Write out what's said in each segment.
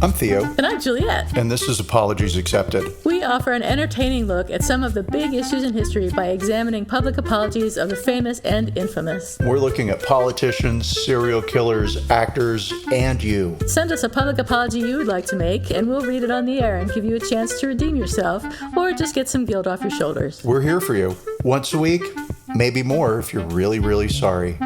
I'm Theo. And I'm Juliet. And this is Apologies Accepted. We offer an entertaining look at some of the big issues in history by examining public apologies of the famous and infamous. We're looking at politicians, serial killers, actors, and you. Send us a public apology you would like to make, and we'll read it on the air and give you a chance to redeem yourself, or just get some guilt off your shoulders. We're here for you. Once a week, maybe more if you're really, really sorry.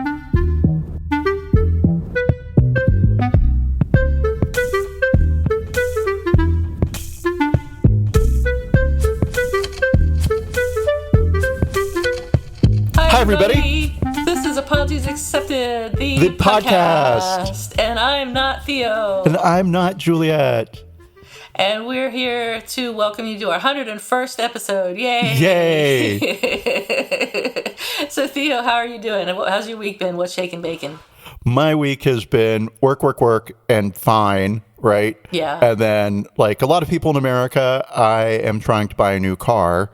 Hi, everybody. This is Apologies Accepted, The podcast. And I'm not Theo. And I'm not Juliet. And we're here to welcome you to our 101st episode. Yay! Yay! So, Theo, how are you doing? How's your week been? What's shaking bacon? My week has been work, and fine, right? Yeah. And then, like a lot of people in America, I am trying to buy a new car.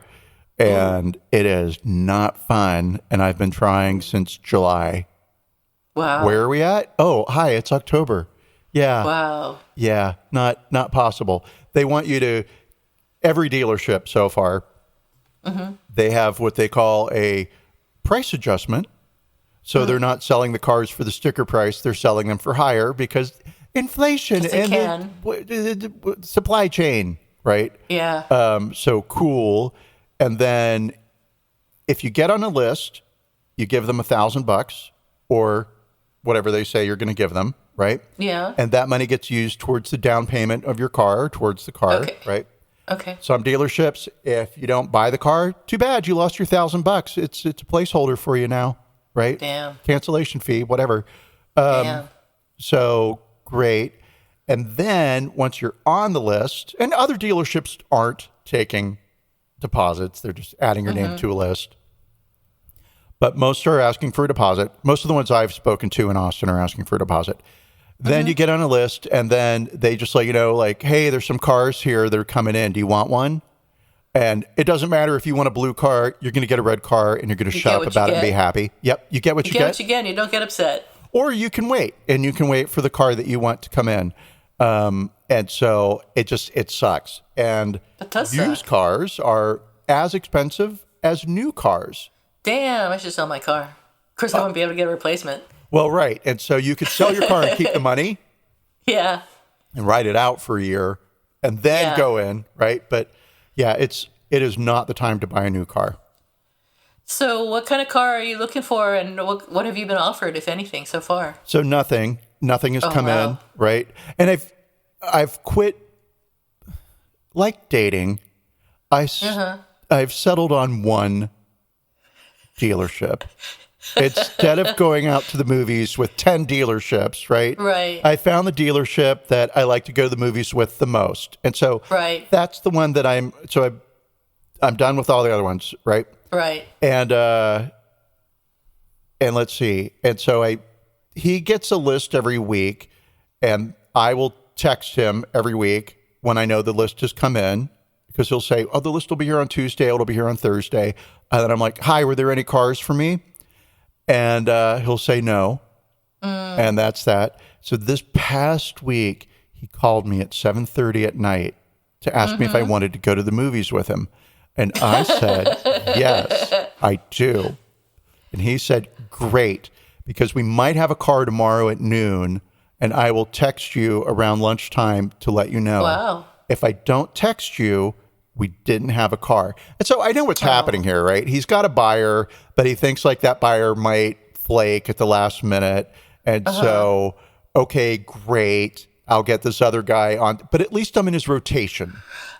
And it is not fun. And I've been trying since July. Wow. Where are we at? Oh, hi, it's October. Yeah. Wow. Yeah, not possible. They want you to, every dealership so far, they have what they call a price adjustment. So they're not selling the cars for the sticker price. They're selling them for higher because inflation and the supply chain, right? Yeah. So cool. And then if you get on a list, you give them $1,000 or whatever they say you're going to give them, right? Yeah. And that money gets used towards the down payment of your car, towards the car, right? Okay. Some dealerships, if you don't buy the car, too bad, you lost your $1,000. It's a placeholder for you now, right? Damn. Cancellation fee, whatever. Damn. So great. And then once you're on the list, and other dealerships aren't taking deposits. They're just adding your name to a list. But most are asking for a deposit. Most of the ones I've spoken to in Austin are asking for a deposit. Then you get on a list, and then they just let you know, like, hey, there's some cars here that are coming in. Do you want one? And it doesn't matter if you want a blue car, you're going to get a red car, and you're going to shut up about it and be happy. Yep, you get what you get. You get what you get, and you don't get upset. Or you can wait, and you can wait for the car that you want to come in. And so it sucks. And used cars are as expensive as new cars. Damn, I should sell my car. Of course, I won't be able to get a replacement. Well, right. And so you could sell your car and keep the money. Yeah. And ride it out for a year and then go in, right? But yeah, it is not the time to buy a new car. So what kind of car are you looking for, and what have you been offered, if anything, so far? So nothing has come in, right? And I've quit, like dating. I've settled on one dealership instead of going out to the movies with 10 dealerships, right? Right. I found the dealership that I like to go to the movies with the most. And so that's the one that I'm done with all the other ones, right? Right. And let's see. And so he gets a list every week, and I will text him every week when I know the list has come in, because he'll say, oh, the list will be here on Tuesday, it'll be here on Thursday. And then I'm like, hi, were there any cars for me? And he'll say no. And that's that. So this past week, he called me at 7:30 at night to ask me if I wanted to go to the movies with him. And I said, yes, I do. And he said, great, because we might have a car tomorrow at noon, and I will text you around lunchtime to let you know. Wow. If I don't text you, we didn't have a car. And so I know what's happening here, right? He's got a buyer, but he thinks like that buyer might flake at the last minute. And so, okay, great. I'll get this other guy on, but at least I'm in his rotation.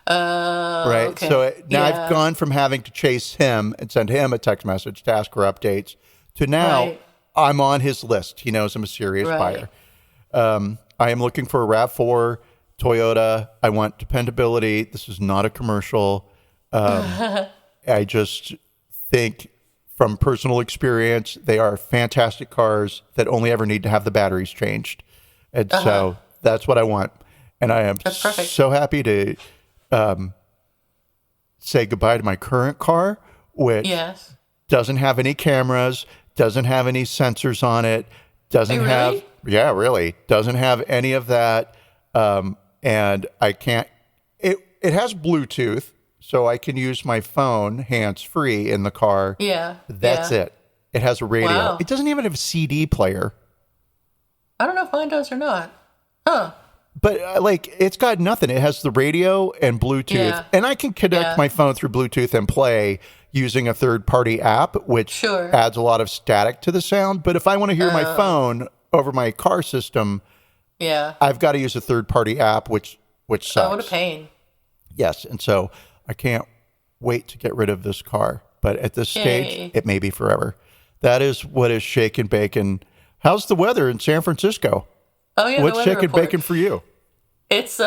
Right. Okay. So now I've gone from having to chase him and send him a text message to ask for updates to now I'm on his list. He knows I'm a serious buyer. I am looking for a RAV4 Toyota. I want dependability. This is not a commercial. I just think from personal experience, they are fantastic cars that only ever need to have the batteries changed. And so that's what I want. And I am so happy to say goodbye to my current car, which doesn't have any cameras, doesn't have any sensors on it, doesn't have, doesn't have any of that. and I can't. It has Bluetooth, so I can use my phone hands-free in the car. Yeah. That's it. It has a radio. Wow. It doesn't even have a CD player. I don't know if mine does or not. Huh. But it's got nothing. It has the radio and Bluetooth, and I can connect my phone through Bluetooth and play using a third-party app, which adds a lot of static to the sound. But if I want to hear my phone over my car system, I've got to use a third-party app, which sucks. Oh, what a pain. Yes, and so I can't wait to get rid of this car. But at this stage, it may be forever. That is what is Shake and Bacon. How's the weather in San Francisco? Oh yeah, what's Shake and Bacon for you? It's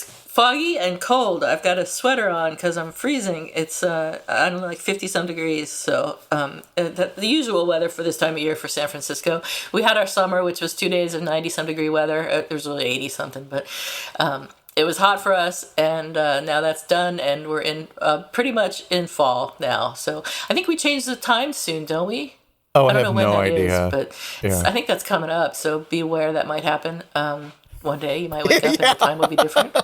foggy and cold. I've got a sweater on because I'm freezing. It's I don't know, like 50-some degrees. So the usual weather for this time of year for San Francisco. We had our summer, which was 2 days of 90-some degree weather. It was really 80-something, but it was hot for us, and now that's done, and we're in pretty much in fall now. So I think we change the time soon, don't we? Oh, I don't have know when no that idea. is, but I think that's coming up. So be aware that might happen. One day you might wake up and the time will be different.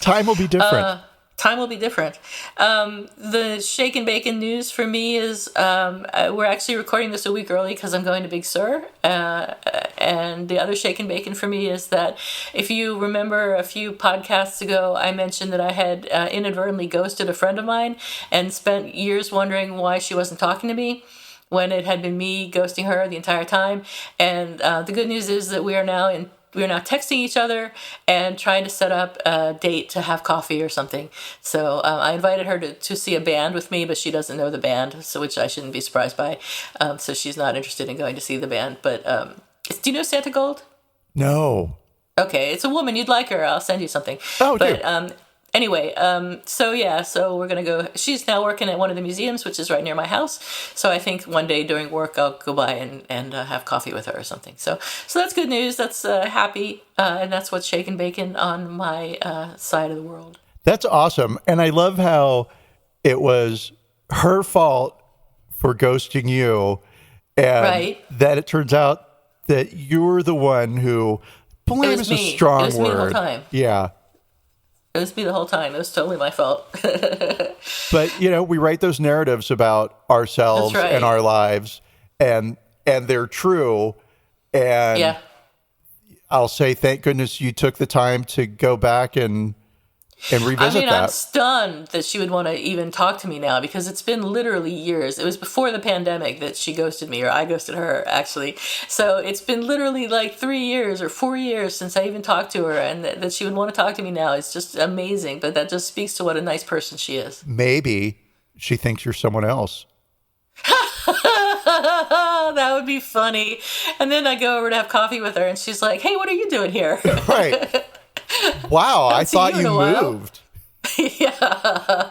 Time will be different. Time will be different. The Shake and Bacon news for me is we're actually recording this a week early because I'm going to Big Sur. And the other Shake and Bacon for me is that if you remember a few podcasts ago, I mentioned that I had inadvertently ghosted a friend of mine and spent years wondering why she wasn't talking to me, when it had been me ghosting her the entire time. And the good news is that we are now texting each other and trying to set up a date to have coffee or something. So I invited her to see a band with me, but she doesn't know the band, so which I shouldn't be surprised by. So she's not interested in going to see the band. But do you know Santa Gold? No. Okay, it's a woman. You'd like her. I'll send you something. Oh, but anyway, so we're going to go. She's now working at one of the museums, which is right near my house. So I think one day during work, I'll go by and have coffee with her or something. So that's good news. That's happy. And that's what's Shake and Bacon on my side of the world. That's awesome. And I love how it was her fault for ghosting you. And that it turns out that you're the one who, blame is a strong word. It was me the whole time. Yeah. It was me the whole time. It was totally my fault. But, we write those narratives about ourselves and our lives, and they're true. And I'll say, thank goodness you took the time to go back and revisit that. I'm stunned that she would want to even talk to me now, because it's been literally years. It was before the pandemic that she ghosted me, or I ghosted her, actually. So it's been literally like 3 years or 4 years since I even talked to her, and that she would want to talk to me now is just amazing. But that just speaks to what a nice person she is. Maybe she thinks you're someone else. That would be funny. And then I go over to have coffee with her, and she's like, "Hey, what are you doing here?" Right. Wow, I thought you moved. Yeah,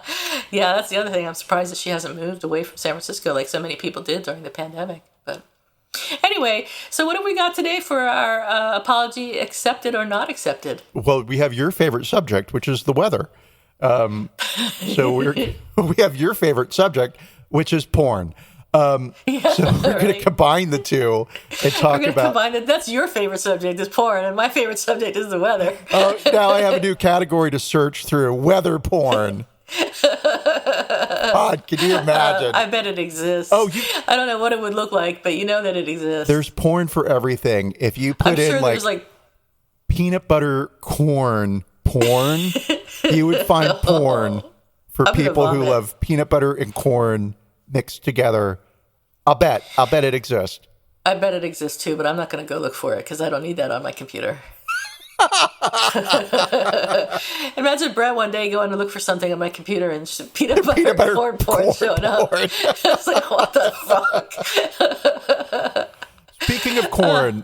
that's the other thing. I'm surprised that she hasn't moved away from San Francisco like so many people did during the pandemic. But anyway, so what have we got today for our apology, accepted or not accepted? Well, we have your favorite subject, which is the weather. So we have your favorite subject, which is porn. So we're going to combine the two and talk about. That's your favorite subject is porn, and my favorite subject is the weather. Now I have a new category to search through: weather porn. God, can you imagine? I bet it exists. I don't know what it would look like, but you know that it exists. There's porn for everything. If you put in like peanut butter corn porn, you would find porn for people who love peanut butter and corn mixed together. I'll bet it exists. I bet it exists too, but I'm not going to go look for it because I don't need that on my computer. Imagine Brett one day going to look for something on my computer and peanut butter corn porn showing up. It's like, what the fuck? Speaking of corn,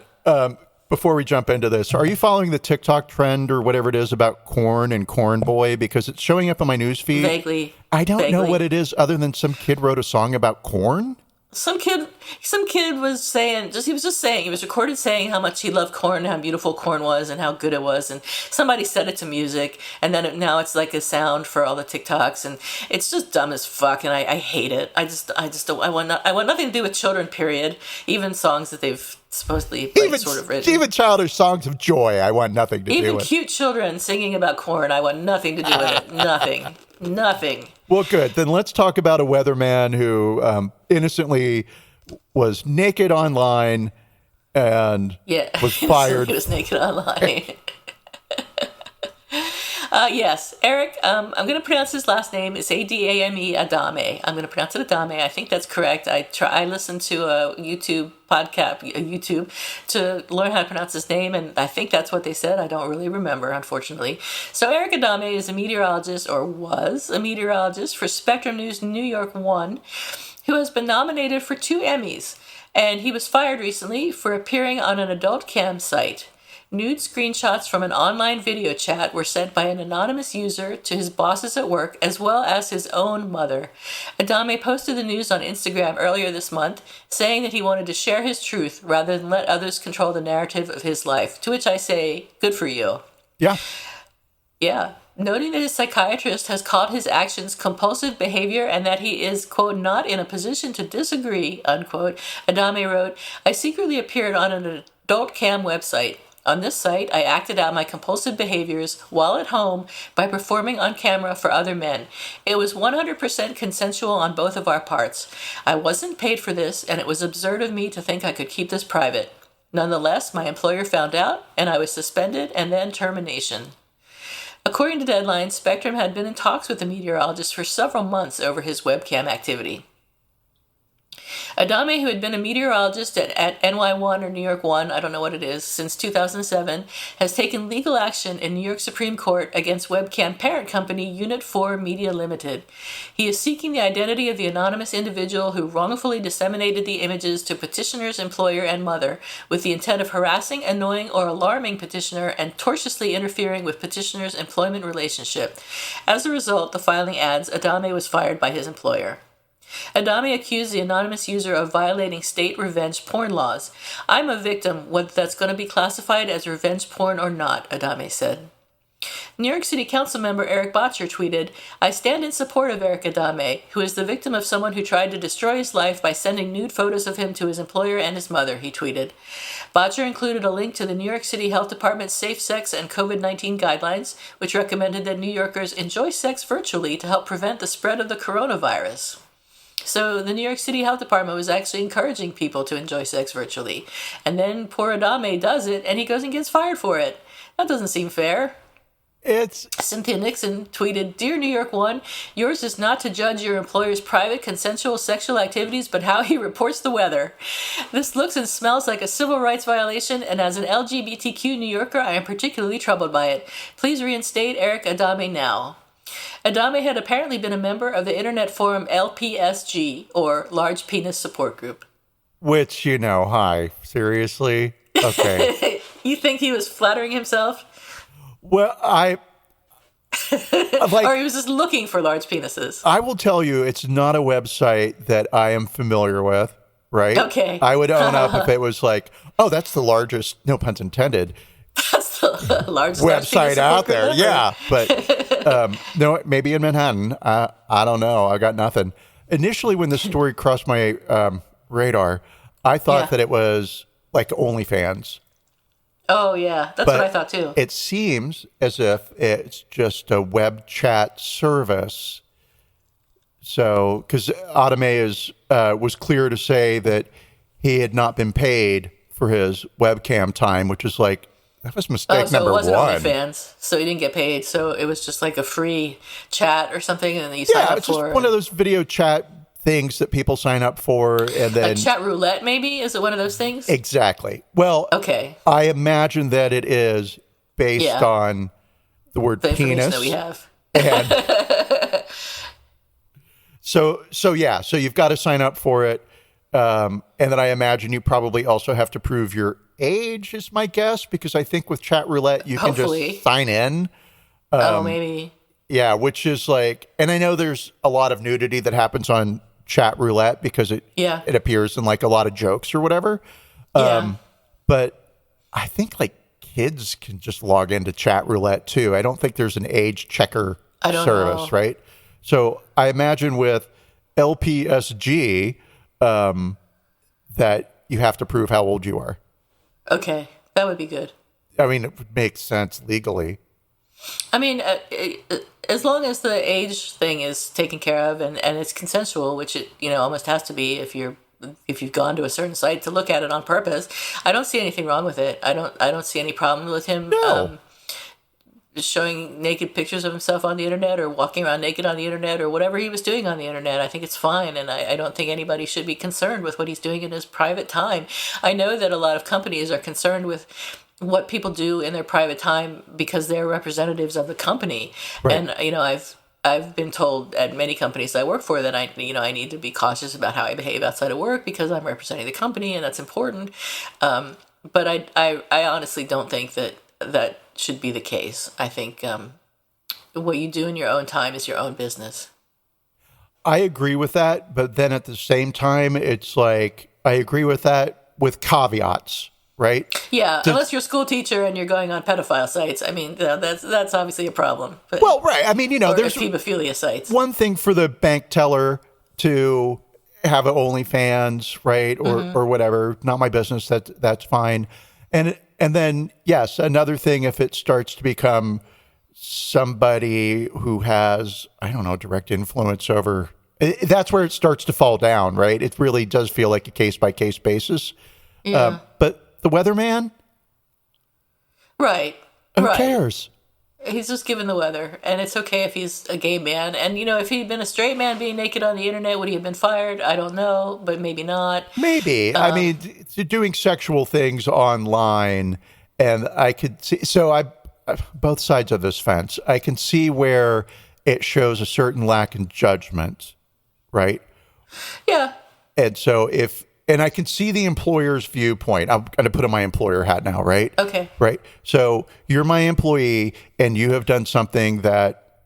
before we jump into this, are you following the TikTok trend or whatever it is about corn and Corn Boy? Because it's showing up on my news feed. Vaguely. I don't know what it is other than some kid wrote a song about corn. some kid was saying, he was recorded saying how much he loved corn, how beautiful corn was, and how good it was, and somebody set it to music, and then now it's like a sound for all the TikToks, and it's just dumb as fuck, and I hate it. I want nothing to do with children. Period. Even songs that they've supposedly sort of written. Even childish songs of joy, I want nothing to do with. Even cute children singing about corn, I want nothing to do with it. Nothing. Well, good. Then let's talk about a weatherman who innocently was naked online and was fired. He was naked online. Yes, Eric, I'm going to pronounce his last name. It's Adame, Adame. I'm going to pronounce it Adame. I think that's correct. I listened to a YouTube podcast, to learn how to pronounce his name, and I think that's what they said. I don't really remember, unfortunately. So Eric Adame is a meteorologist, or was a meteorologist, for Spectrum News New York 1, who has been nominated for 2 Emmys, and he was fired recently for appearing on an adult cam site. Nude screenshots from an online video chat were sent by an anonymous user to his bosses at work, as well as his own mother. Adame posted the news on Instagram earlier this month, saying that he wanted to share his truth rather than let others control the narrative of his life, to which I say, good for you. Yeah. Yeah. Noting that his psychiatrist has called his actions compulsive behavior and that he is, quote, not in a position to disagree, unquote, Adame wrote, I secretly appeared on an adult cam website. On this site, I acted out my compulsive behaviors while at home by performing on camera for other men. It was 100% consensual on both of our parts. I wasn't paid for this, and it was absurd of me to think I could keep this private. Nonetheless, my employer found out, and I was suspended and then termination. According to Deadline, Spectrum had been in talks with the meteorologist for several months over his webcam activity. Adame, who had been a meteorologist at NY1 or New York 1, I don't know what it is, since 2007, has taken legal action in New York Supreme Court against webcam parent company Unit 4 Media Limited. He is seeking the identity of the anonymous individual who wrongfully disseminated the images to petitioner's employer and mother with the intent of harassing, annoying, or alarming petitioner and tortiously interfering with petitioner's employment relationship. As a result, the filing adds, Adame was fired by his employer. Adame accused the anonymous user of violating state revenge porn laws. I'm a victim, whether that's going to be classified as revenge porn or not, Adame said. New York City Council member Eric Botcher tweeted, I stand in support of Eric Adame, who is the victim of someone who tried to destroy his life by sending nude photos of him to his employer and his mother, he tweeted. Botcher included a link to the New York City Health Department's Safe Sex and COVID-19 guidelines, which recommended that New Yorkers enjoy sex virtually to help prevent the spread of the coronavirus. So the New York City Health Department was actually encouraging people to enjoy sex virtually. And then poor Adame does it, and he goes and gets fired for it. That doesn't seem fair. Cynthia Nixon tweeted, Dear New York 1, yours is not to judge your employer's private consensual sexual activities, but how he reports the weather. This looks and smells like a civil rights violation, and as an LGBTQ New Yorker, I am particularly troubled by it. Please reinstate Eric Adame now. Adame had apparently been a member of the internet forum LPSG, or Large Penis Support Group. Which, hi, seriously? Okay. You think he was flattering himself? Well, or he was just looking for large penises? I will tell you, it's not a website that I am familiar with, right? Okay. I would own up if it was like, oh, that's the largest, no puns intended, that's the largest website out there. Ever. Yeah, but no, maybe in Manhattan. I don't know. I got nothing. Initially, when this story crossed my radar, I thought that it was like OnlyFans. Oh, yeah. That's what I thought, too. It seems as if it's just a web chat service. So, because Adame was clear to say that he had not been paid for his webcam time, which is like, that was mistake number one. So it wasn't OnlyFans, so he didn't get paid. So it was just like a free chat or something, and then you sign up for. Yeah, it's just one of those video chat things that people sign up for, and then like chat roulette, maybe? Is it one of those things? Exactly. Well, okay. I imagine that it is based on the word penis that we have. And so you've got to sign up for it, and then I imagine you probably also have to prove your age, is my guess, because I think with chat roulette you can just sign in. Maybe. Yeah, which is like, and I know there's a lot of nudity that happens on chat roulette because it appears in like a lot of jokes or whatever. But I think like kids can just log into chat roulette too. I don't think there's an age checker service, right? So I imagine with LPSG that you have to prove how old you are. Okay, that would be good. I mean, it would make sense legally. I mean, as long as the age thing is taken care of and it's consensual, which it almost has to be if you've gone to a certain site to look at it on purpose, I don't see anything wrong with it. I don't see any problem with him showing naked pictures of himself on the internet or walking around naked on the internet or whatever he was doing on the internet. I think it's fine, and I don't think anybody should be concerned with what he's doing in his private time. I know that a lot of companies are concerned with what people do in their private time because they're representatives of the company. Right. And I've been told at many companies I work for that I need to be cautious about how I behave outside of work because I'm representing the company and that's important. But I honestly don't think that should be the case. I think what you do in your own time is your own business. I agree with that, but then at the same time, it's like I agree with that with caveats. Right? Yeah, unless you're a school teacher and you're going on pedophile sites. I mean, that's obviously a problem. But, well, right. I mean, there's pedophilia sites. One thing for the bank teller to have an OnlyFans, right, or whatever. Not my business. That's fine. And then yes, another thing if it starts to become somebody who has direct influence over. That's where it starts to fall down, right? It really does feel like a case by case basis. Yeah. But the weatherman? Right. Who cares? He's just given the weather, and it's okay if he's a gay man. And, if he'd been a straight man being naked on the internet, would he have been fired? I don't know, but maybe not. Maybe. I mean, doing sexual things online, and I could see, both sides of this fence, I can see where it shows a certain lack in judgment, right? Yeah. And so and I can see the employer's viewpoint. I'm going to put on my employer hat now, right? Okay. Right. So you're my employee and you have done something that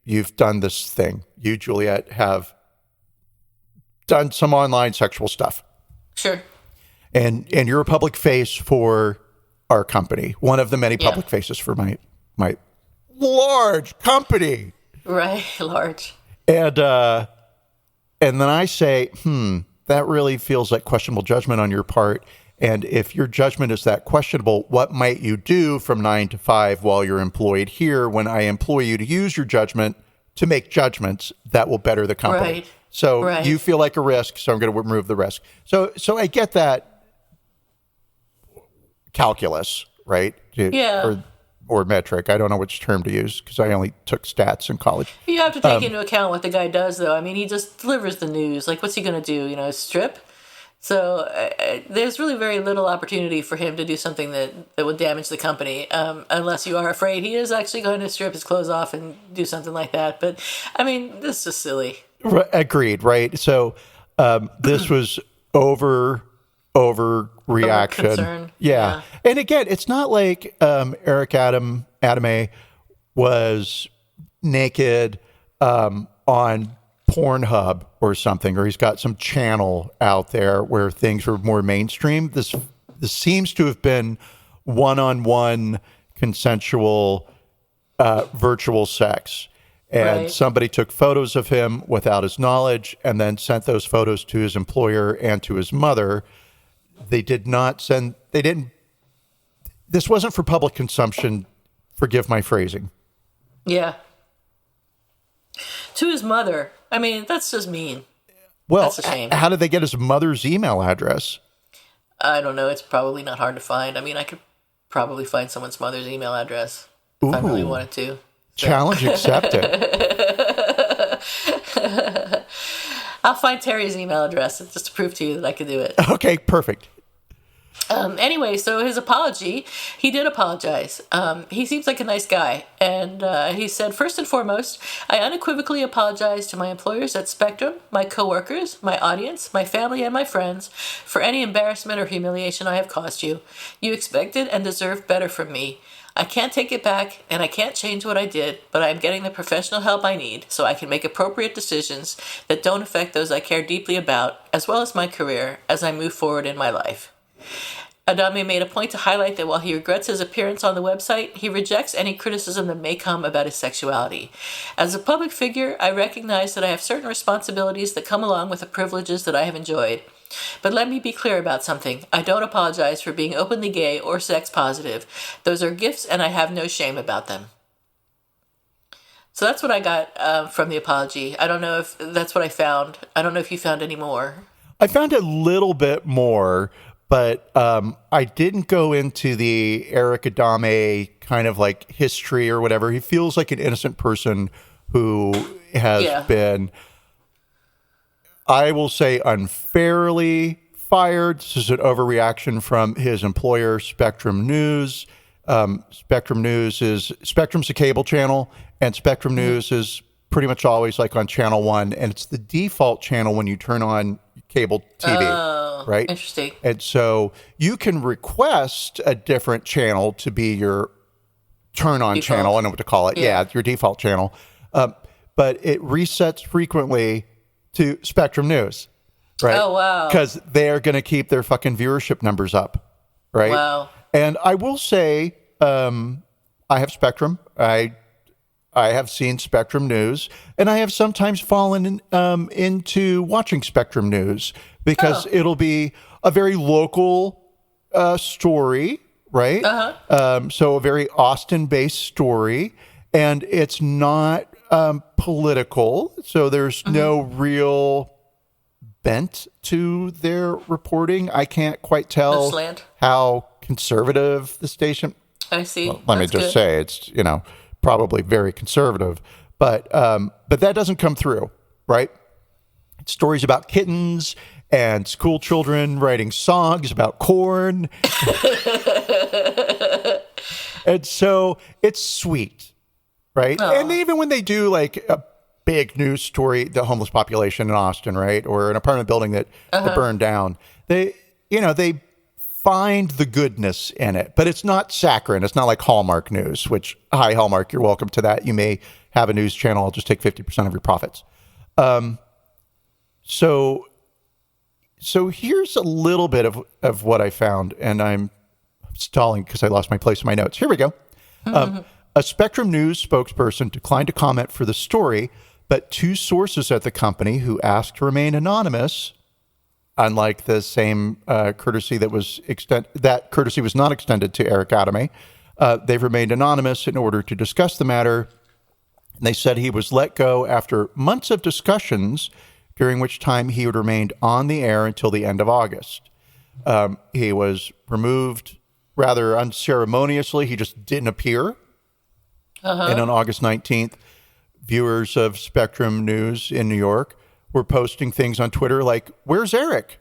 you've done this thing. You, Juliet, have done some online sexual stuff. Sure. And you're a public face for our company. One of the many public faces for my large company. Right. Large. And then I say, that really feels like questionable judgment on your part. And if your judgment is that questionable, what might you do from 9 to 5 while you're employed here when I employ you to use your judgment to make judgments that will better the company? Right. So you feel like a risk, so I'm going to remove the risk. So I get that calculus, right? Yeah. Or metric. I don't know which term to use because I only took stats in college. You have to take into account what the guy does, though. I mean, he just delivers the news. Like, what's he going to do? Strip? So there's really very little opportunity for him to do something that would damage the company, unless you are afraid he is actually going to strip his clothes off and do something like that. But, I mean, this is just silly. Agreed, right? So this was overreaction. Yeah. And again, it's not like Eric Adame was naked on Pornhub or something, or he's got some channel out there where things were more mainstream. This seems to have been one-on-one consensual virtual sex. And somebody took photos of him without his knowledge and then sent those photos to his employer and to his mother. This wasn't for public consumption. Forgive my phrasing. Yeah. To his mother. I mean, that's just mean. Well, that's a shame. How did they get his mother's email address? I don't know. It's probably not hard to find. I mean, I could probably find someone's mother's email address if I really wanted to. So. Challenge accepted. I'll find Terry's email address just to prove to you that I could do it. Okay, perfect. Anyway, so his apology, he did apologize. He seems like a nice guy. And he said, first and foremost, I unequivocally apologize to my employers at Spectrum, my coworkers, my audience, my family, and my friends for any embarrassment or humiliation I have caused you. You expected and deserved better from me. I can't take it back and I can't change what I did, but I am getting the professional help I need so I can make appropriate decisions that don't affect those I care deeply about, as well as my career, as I move forward in my life. Adame made a point to highlight that while he regrets his appearance on the website, he rejects any criticism that may come about his sexuality. As a public figure, I recognize that I have certain responsibilities that come along with the privileges that I have enjoyed. But let me be clear about something. I don't apologize for being openly gay or sex positive. Those are gifts and I have no shame about them. So that's what I got from the apology. I don't know if that's what I found. I don't know if you found any more. I found a little bit more, but I didn't go into the Eric Adame kind of like history or whatever. He feels like an innocent person who has been, I will say, unfairly fired. This is an overreaction from his employer, Spectrum News. Spectrum's a cable channel, and Spectrum News is pretty much always like on channel 1, and it's the default channel when you turn on cable TV. Oh, right? Interesting. And so you can request a different channel to be your turn on channel. I know what to call it. Yeah, your default channel. But it resets frequently to Spectrum News, right? Oh, wow. Because they're going to keep their fucking viewership numbers up, right? Wow. And I will say, I have Spectrum. I have seen Spectrum News, and I have sometimes fallen into watching Spectrum News because it'll be a very local story, right? So a very Austin-based story, and it's not political, so there's no real bent to their reporting. I can't quite tell how conservative the station. I see. Well, let me just say it's, probably very conservative, but that doesn't come through, right? It's stories about kittens and school children writing songs about corn. And so it's sweet, right? Oh. And even when they do like a big news story, the homeless population in Austin, right? Or an apartment building that burned down, they find the goodness in it, but it's not saccharine. It's not like Hallmark News, which, hi, Hallmark, you're welcome to that. You may have a news channel. I'll just take 50% of your profits. So here's a little bit of what I found, and I'm stalling because I lost my place in my notes. Here we go. A Spectrum News spokesperson declined to comment for the story, but two sources at the company who asked to remain anonymous, unlike the same courtesy that courtesy was not extended to Eric Adame. They've remained anonymous in order to discuss the matter. And they said he was let go after months of discussions, during which time he had remained on the air until the end of August. He was removed rather unceremoniously. He just didn't appear. And on August 19th, viewers of Spectrum News in New York were posting things on Twitter like, "Where's Eric?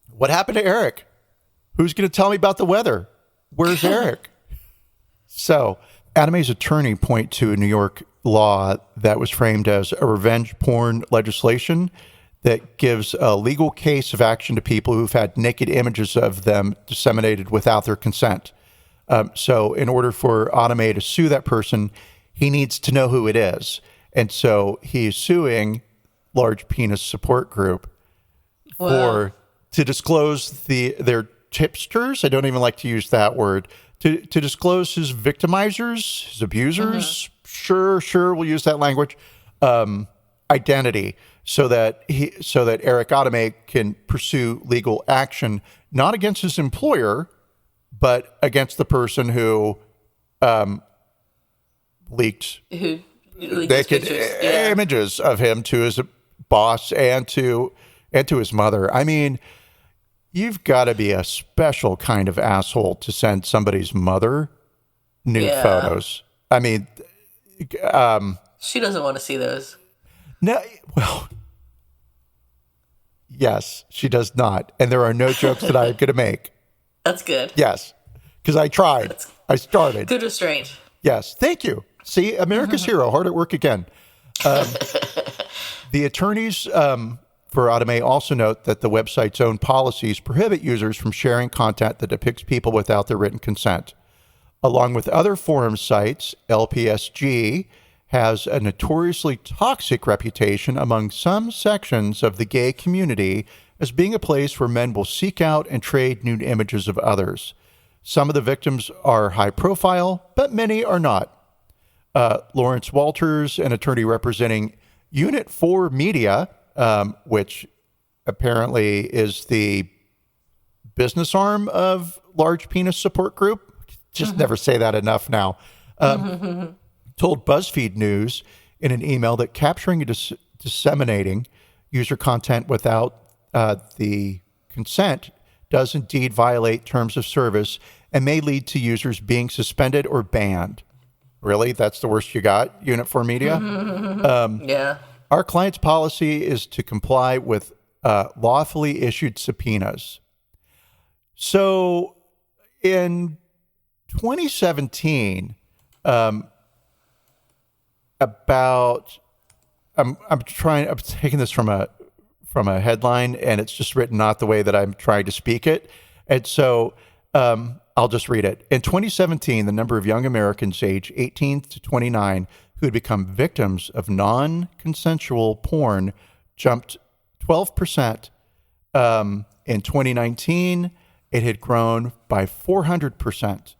What happened to Eric? Who's going to tell me about the weather? Where's Eric?" So Adame's attorney point to a New York law that was framed as a revenge porn legislation that gives a legal case of action to people who've had naked images of them disseminated without their consent. So in order for Adame to sue that person, he needs to know who it is. And so he's suing Large Penis Support Group to disclose their tipsters. I don't even like to use that word. To disclose his victimizers, his abusers. Sure, we'll use that language. Identity, so that Eric Adame can pursue legal action, not against his employer, but against the person who leaked naked images of him to his boss and to his mother. I mean, you've got to be a special kind of asshole to send somebody's mother nude photos. I mean, she doesn't want to see those. No, well, yes, she does not. And there are no jokes that I'm going to make. That's good. Yes, because I tried. I started. Good restraint. Yes, thank you. See, America's hero, hard at work again. The attorneys for Adame also note that the website's own policies prohibit users from sharing content that depicts people without their written consent. Along with other forum sites, LPSG has a notoriously toxic reputation among some sections of the gay community as being a place where men will seek out and trade nude images of others. Some of the victims are high profile, but many are not. Lawrence Walters, an attorney representing Unit 4 Media, which apparently is the business arm of Large Penis Support Group. Just never say that enough now. Told BuzzFeed News in an email that capturing and disseminating user content without the consent does indeed violate terms of service and may lead to users being suspended or banned. Really? That's the worst you got, Unit 4 Media? Yeah. Our client's policy is to comply with lawfully issued subpoenas. So in 2017, I'm taking this from a headline, and it's just written not the way that I'm trying to speak it. And so I'll just read it. In 2017, the number of young Americans aged 18 to 29 who had become victims of non-consensual porn jumped 12%. In 2019, it had grown by 400%.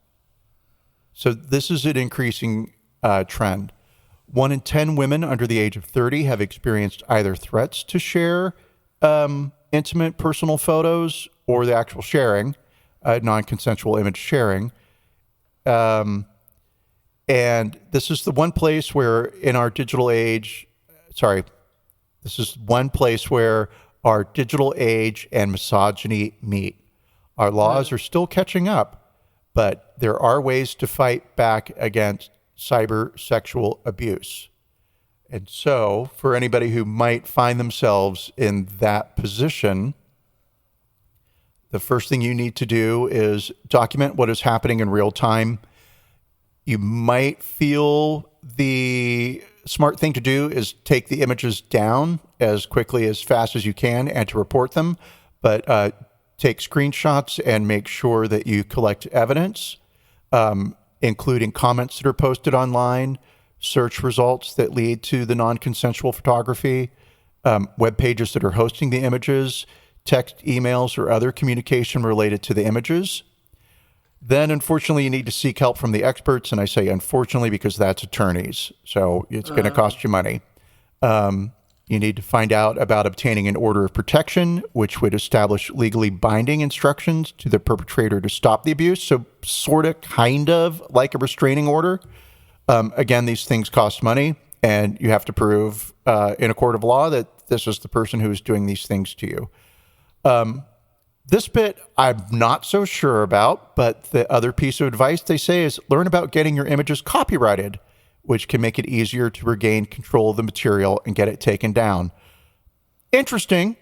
So this is an increasing trend. 1 in 10 women under the age of 30 have experienced either threats to share intimate personal photos or the actual sharing, non-consensual image sharing. And this is the one place where in our digital age, this is one place where our digital age and misogyny meet. Our laws are still catching up, but there are ways to fight back against cyber sexual abuse. And so for anybody who might find themselves in that position, the first thing you need to do is document what is happening in real time. You might feel the smart thing to do is take the images down as quickly, as fast as you can and to report them, but take screenshots and make sure that you collect evidence, including comments that are posted online, search results that lead to the non-consensual photography, web pages that are hosting the images, text, emails, or other communication related to the images. Then, unfortunately, you need to seek help from the experts. And I say unfortunately because that's attorneys. So it's going to cost you money. You need to find out about obtaining an order of protection, which would establish legally binding instructions to the perpetrator to stop the abuse. So sort of, kind of like a restraining order. Again, these things cost money, and you have to prove in a court of law that this is the person who is doing these things to you. This bit I'm not so sure about, but the other piece of advice they say is learn about getting your images copyrighted, which can make it easier to regain control of the material and get it taken down. Interesting.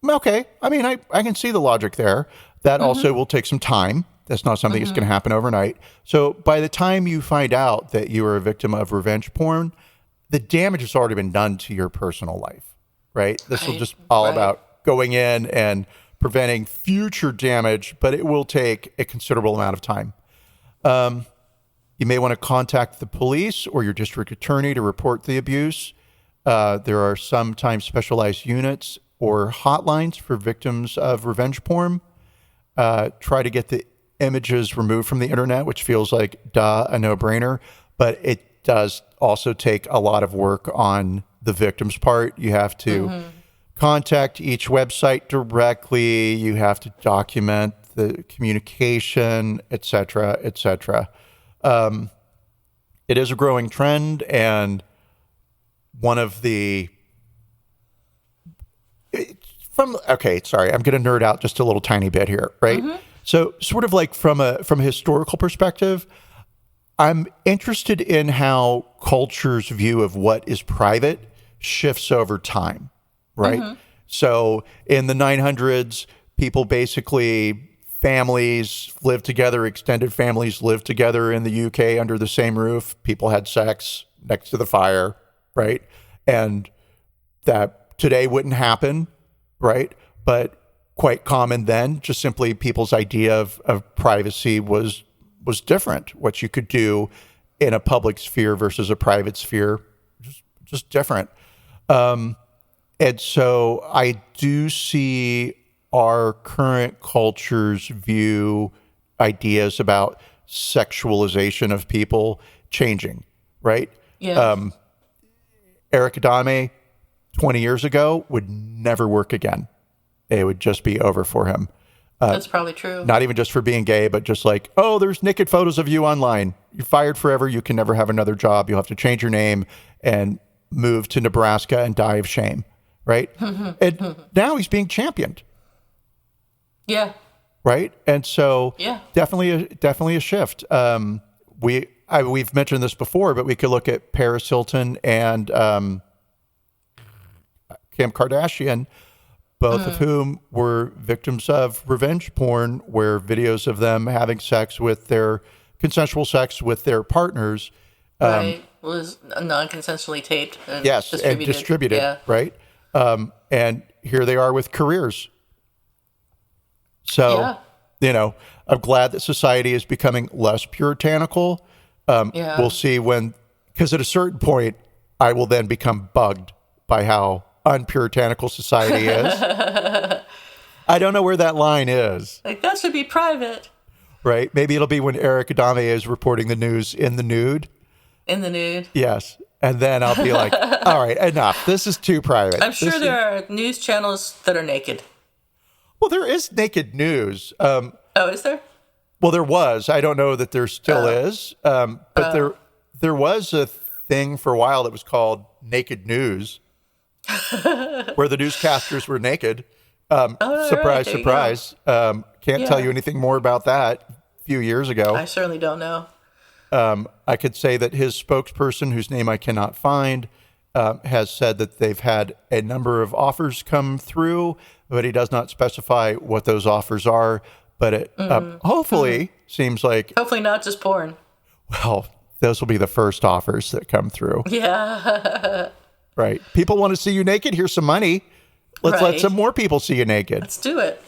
Okay. I mean, I can see the logic there. That also will take some time. That's not something that's going to happen overnight. So by the time you find out that you are a victim of revenge porn, the damage has already been done to your personal life, right? This will just all about going in and preventing future damage, but it will take a considerable amount of time. You may want to contact the police or your district attorney to report the abuse. There are sometimes specialized units or hotlines for victims of revenge porn. Try to get the images removed from the internet, which feels like, a no-brainer, but it does also take a lot of work on the victim's part. You have to contact each website directly. You have to document the communication, et cetera, et cetera. It is a growing trend, and one of the I'm going to nerd out just a little tiny bit here, right? So sort of like from a historical perspective, I'm interested in how culture's view of what is private shifts over time, right? So in the 900s, people basically, families lived together, extended families lived together in the UK under the same roof. People had sex next to the fire, right? And that today wouldn't happen, right? But quite common then, just simply people's idea of privacy was was different. What you could do in a public sphere versus a private sphere, just different. And so I do see our current culture's view, ideas about sexualization of people changing, right? Yeah. Eric Adame 20 years ago would never work again. It would just be over for him. That's probably true. Not even just for being gay, but just like, oh, there's naked photos of you online. You're fired forever. You can never have another job. You'll have to change your name and move to Nebraska and die of shame, right? And now he's being championed. Yeah. Right. And so Yeah. definitely a shift. We've mentioned this before, but we could look at Paris Hilton and Kim Kardashian, both of whom were victims of revenge porn, where videos of them having consensual sex with their partners. Right. Was non-consensually taped and Yes. distributed. And distributed. Yeah. Right. And here they are with careers. So, I'm glad that society is becoming less puritanical. We'll see because at a certain point, I will then become bugged by how unpuritanical society is. I don't know where that line is. Like, that should be private. Right? Maybe it'll be when Eric Adame is reporting the news in the nude. In the nude. Yes. And then I'll be like, all right, enough. This is too private. I'm sure there are news channels that are naked. Well, there is naked news. Oh, is there? Well, there was. I don't know that there still is. But there was a thing for a while that was called Naked News, where the newscasters were naked. Surprise, surprise. Can't tell you anything more about that a few years ago. I certainly don't know. I could say that his spokesperson, whose name I cannot find, has said that they've had a number of offers come through, but he does not specify what those offers are. But it hopefully seems like... Hopefully not just porn. Well, those will be the first offers that come through. Yeah. Right. People want to see you naked. Here's some money. Let's let some more people see you naked. Let's do it.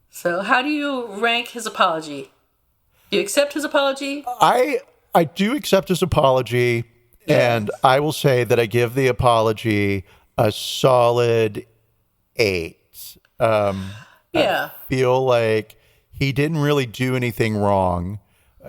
So how do you rank his apology? Do you accept his apology? I do accept his apology, and I will say that I give the apology a solid 8. I feel like he didn't really do anything wrong.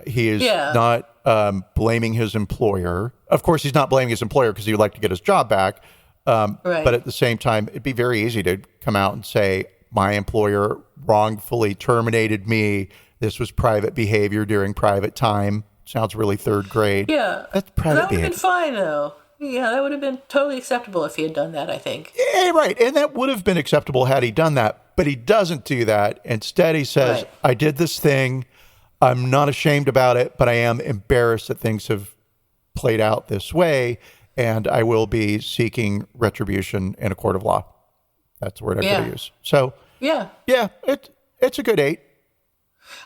He is not blaming his employer. Of course, he's not blaming his employer because he would like to get his job back. But at the same time, it'd be very easy to come out and say, my employer wrongfully terminated me. This was private behavior during private time. Sounds really third grade. Yeah. That's private That would have behavior. been fine, though. Yeah, that would have been totally acceptable if he had done that, I think. Yeah, right. And that would have been acceptable had he done that. But he doesn't do that. Instead, he says, I did this thing. I'm not ashamed about it, but I am embarrassed that things have played out this way. And I will be seeking retribution in a court of law. That's the word I'm going to use. So, yeah, it's a good 8.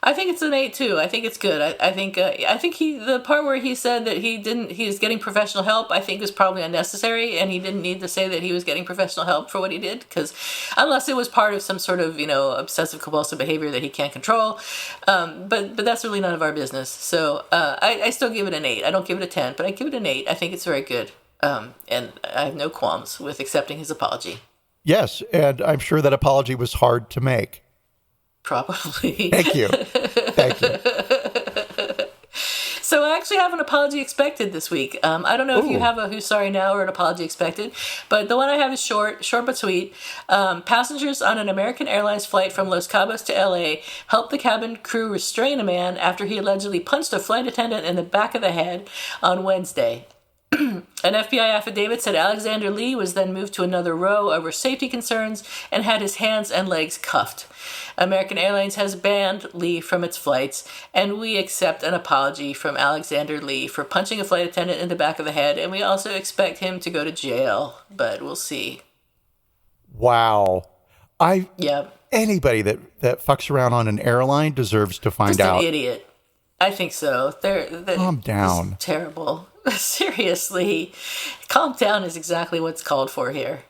I think it's an 8 too. I think it's good. I think the part where he said that he was getting professional help, I think was probably unnecessary, and he didn't need to say that he was getting professional help for what he did, because unless it was part of some sort of obsessive compulsive behavior that he can't control, but that's really none of our business. So I still give it an 8. I don't give it a 10, but I give it an 8. I think it's very good, and I have no qualms with accepting his apology. Yes, and I'm sure that apology was hard to make. Probably. Thank you. So I actually have an apology expected this week. I don't know if you have a who's sorry now or an apology expected, but the one I have is short but sweet. Passengers on an American Airlines flight from Los Cabos to LA helped the cabin crew restrain a man after he allegedly punched a flight attendant in the back of the head on Wednesday. An FBI affidavit said Alexander Lee was then moved to another row over safety concerns and had his hands and legs cuffed. American Airlines has banned Lee from its flights, and we accept an apology from Alexander Lee for punching a flight attendant in the back of the head, and we also expect him to go to jail, but we'll see. Wow. Anybody that fucks around on an airline deserves to find out. Just an idiot. I think so. Calm down. Terrible. Seriously. Calm down is exactly what's called for here.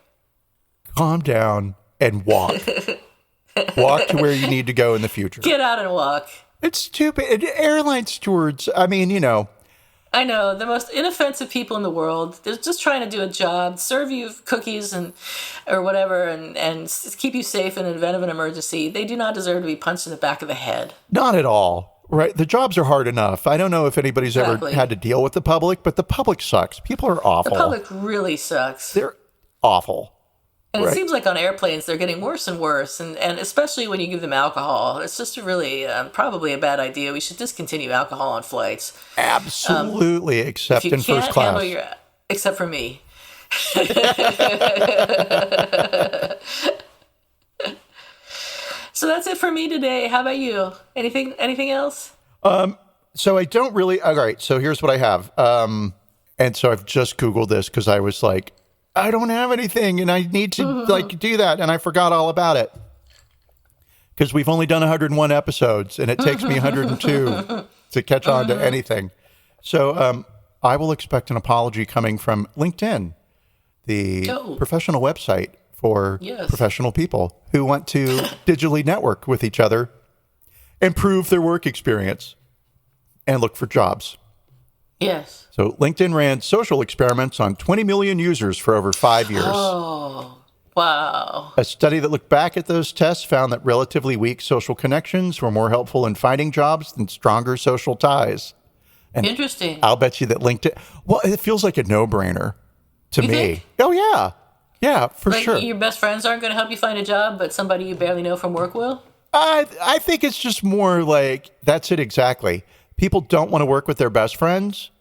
Calm down and walk. Walk to where you need to go in the future. Get out and walk. It's stupid. And airline stewards, I mean, I know, the most inoffensive people in the world. They're just trying to do a job, serve you cookies or whatever, and keep you safe in the event of an emergency. They do not deserve to be punched in the back of the head. Not at all, right? The jobs are hard enough. I don't know if anybody's ever had to deal with the public, but the public sucks. People are awful. The public really sucks. They're awful. And it seems like on airplanes, they're getting worse and worse, and especially when you give them alcohol. It's just really probably a bad idea. We should discontinue alcohol on flights. Absolutely, except in first class. Except for me. So that's it for me today. How about you? Anything else? So I don't really. All right, so here's what I have. And so I've just Googled this because I was like, I don't have anything, and I need to do that, and I forgot all about it because we've only done 101 episodes, and it takes me 102 to catch on to anything. So I will expect an apology coming from LinkedIn, the professional website for professional people who want to digitally network with each other, improve their work experience, and look for jobs. Yes. So LinkedIn ran social experiments on 20 million users for over 5 years. Oh, wow. A study that looked back at those tests found that relatively weak social connections were more helpful in finding jobs than stronger social ties. And interesting. I'll bet you that LinkedIn, well, it feels like a no-brainer to me. Think? Oh, yeah. Yeah, for sure. Your best friends aren't going to help you find a job, but somebody you barely know from work will? I think it's just more like, that's it exactly. People don't want to work with their best friends.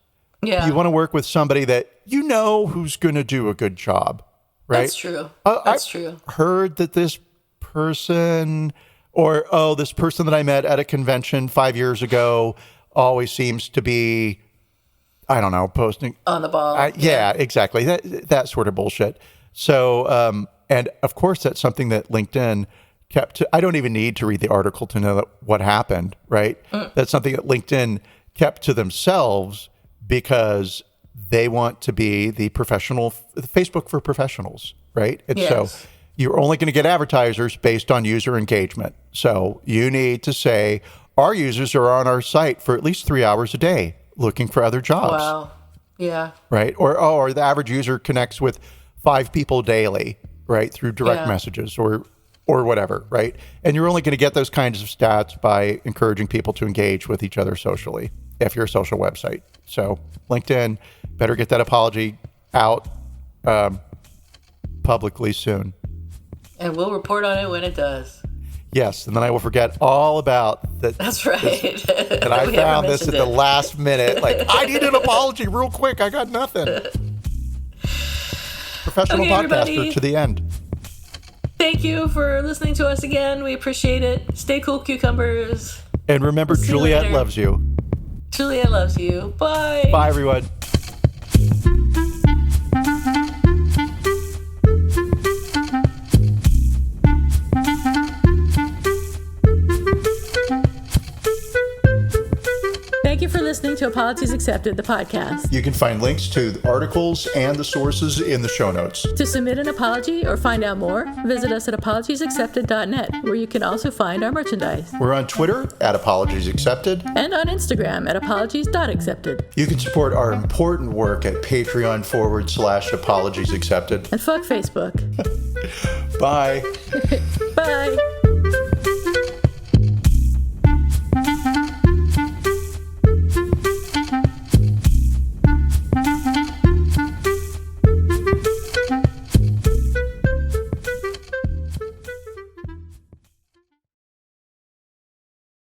Yeah. You want to work with somebody that you know who's going to do a good job, right? That's true. That's true. Heard that this person this person that I met at a convention 5 years ago always seems to be, I don't know, posting. On the ball. Yeah, exactly. That sort of bullshit. So, and of course, that's something that LinkedIn kept. I don't even need to read the article to know what happened, right? That's something that LinkedIn kept to themselves because they want to be the Facebook for professionals, right? And so you're only going to get advertisers based on user engagement. So you need to say, our users are on our site for at least 3 hours a day looking for other jobs. Wow. Yeah. Right? Or the average user connects with 5 people daily, right? Through direct messages or whatever, right? And you're only going to get those kinds of stats by encouraging people to engage with each other socially if you're a social website. So LinkedIn better get that apology out publicly soon. And we'll report on it when it does. Yes, and then I will forget all about that. That's right. That I found this at the last minute. Like, I need an apology real quick. I got nothing. Professional podcaster everybody. To the end. Thank you for listening to us again. We appreciate it. Stay cool, cucumbers. And remember, Juliet loves you. Juliet loves you. Bye. Bye, everyone. Thank you for listening to Apologies Accepted, the podcast. You can find links to the articles and the sources in the show notes. To submit an apology or find out more, visit us at apologiesaccepted.net, where you can also find our merchandise. We're on Twitter at Apologies Accepted. And on Instagram at apologies.accepted. You can support our important work at Patreon.com/Apologies Accepted. And fuck Facebook. Bye. Bye.